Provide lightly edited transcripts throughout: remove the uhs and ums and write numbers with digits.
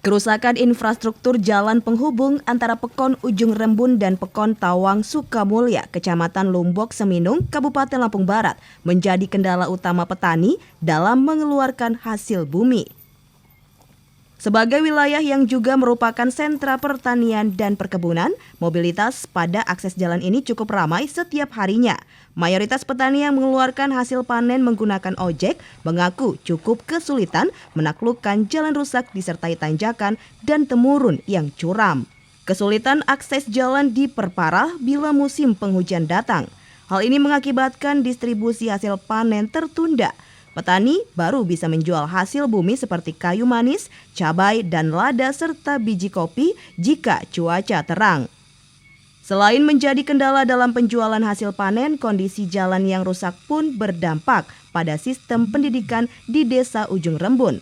Kerusakan infrastruktur jalan penghubung antara Pekon Ujung Rembun dan Pekon Tawang Sukamulya, Kecamatan Lombok Seminung, Kabupaten Lampung Barat, menjadi kendala utama petani dalam mengeluarkan hasil bumi. Sebagai wilayah yang juga merupakan sentra pertanian dan perkebunan, mobilitas pada akses jalan ini cukup ramai setiap harinya. Mayoritas petani yang mengeluarkan hasil panen menggunakan ojek mengaku cukup kesulitan menaklukkan jalan rusak disertai tanjakan dan temurun yang curam. Kesulitan akses jalan diperparah bila musim penghujan datang. Hal ini mengakibatkan distribusi hasil panen tertunda. Petani baru bisa menjual hasil bumi seperti kayu manis, cabai, dan lada serta biji kopi jika cuaca terang. Selain menjadi kendala dalam penjualan hasil panen, kondisi jalan yang rusak pun berdampak pada sistem pendidikan di Desa Ujung Rembun.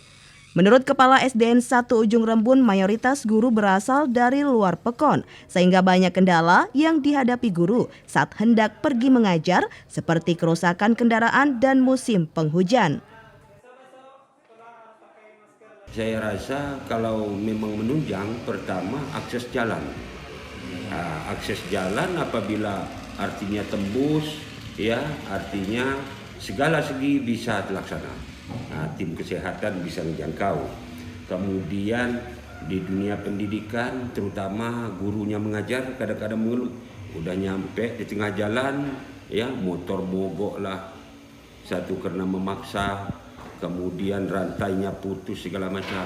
Menurut Kepala SDN 1 Ujung Rembun, mayoritas guru berasal dari luar Pekon, sehingga banyak kendala yang dihadapi guru saat hendak pergi mengajar, seperti kerusakan kendaraan dan musim penghujan. Saya rasa kalau memang menunjang, pertama akses jalan. Akses jalan apabila artinya tembus, ya artinya segala segi bisa terlaksana. Tim kesehatan bisa menjangkau. Kemudian di dunia pendidikan, terutama gurunya mengajar, kadang-kadang mengeluh, udah nyampe di tengah jalan, ya motor mogok lah, satu karena memaksa, kemudian rantainya putus segala macam,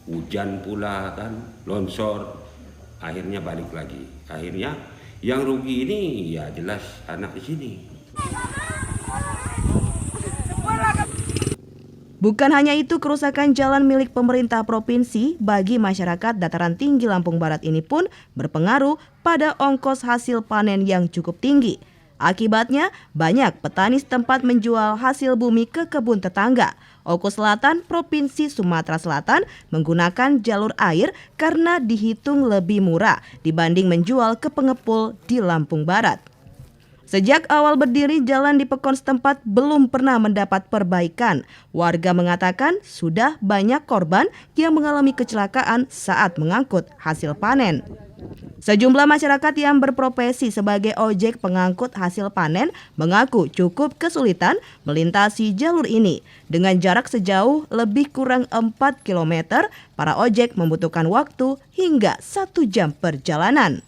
hujan pula kan, longsor, akhirnya balik lagi. Akhirnya yang rugi ini ya jelas anak di sini. Bukan hanya itu, kerusakan jalan milik pemerintah provinsi bagi masyarakat dataran tinggi Lampung Barat ini pun berpengaruh pada ongkos hasil panen yang cukup tinggi. Akibatnya, banyak petani setempat menjual hasil bumi ke kebun tetangga. Oku Selatan, Provinsi Sumatera Selatan menggunakan jalur air karena dihitung lebih murah dibanding menjual ke pengepul di Lampung Barat. Sejak awal berdiri, jalan di Pekon setempat belum pernah mendapat perbaikan. Warga mengatakan sudah banyak korban yang mengalami kecelakaan saat mengangkut hasil panen. Sejumlah masyarakat yang berprofesi sebagai ojek pengangkut hasil panen mengaku cukup kesulitan melintasi jalur ini. Dengan jarak sejauh lebih kurang 4 km, para ojek membutuhkan waktu hingga 1 jam perjalanan.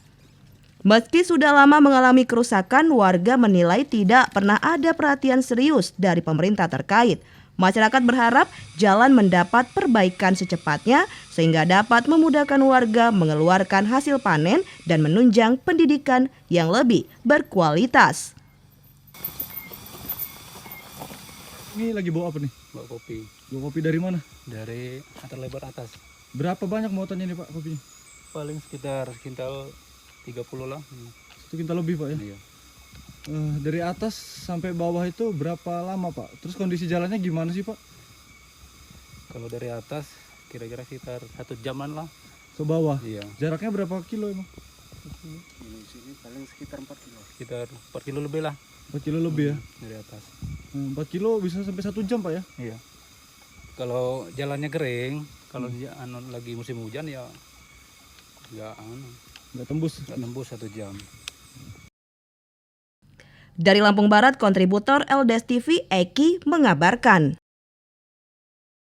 Meski sudah lama mengalami kerusakan, warga menilai tidak pernah ada perhatian serius dari pemerintah terkait. Masyarakat berharap jalan mendapat perbaikan secepatnya sehingga dapat memudahkan warga mengeluarkan hasil panen dan menunjang pendidikan yang lebih berkualitas. Ini lagi bawa apa nih? Bawa kopi. Bawa kopi dari mana? Dari antar lebar atas. Berapa banyak muatannya nih Pak kopinya? Paling sekitar kintal 30 lah. 1 kintal lebih Pak ya? Iya. Dari atas sampai bawah itu berapa lama Pak? Terus kondisi jalannya gimana sih Pak? Kalau dari atas kira-kira sekitar 1 jaman lah. Ke bawah? Iya. Jaraknya berapa kilo emang? Di sini paling sekitar 4 kilo. Sekitar 4 kilo lebih lah. 4 kilo lebih ya? Dari atas. 4 kilo bisa sampai 1 jam Pak ya? Iya. Kalau jalannya kering, kalau lagi musim hujan ya Nggak tembus? nggak tembus 1 jam. Dari Lampung Barat, kontributor LDS TV Eki mengabarkan.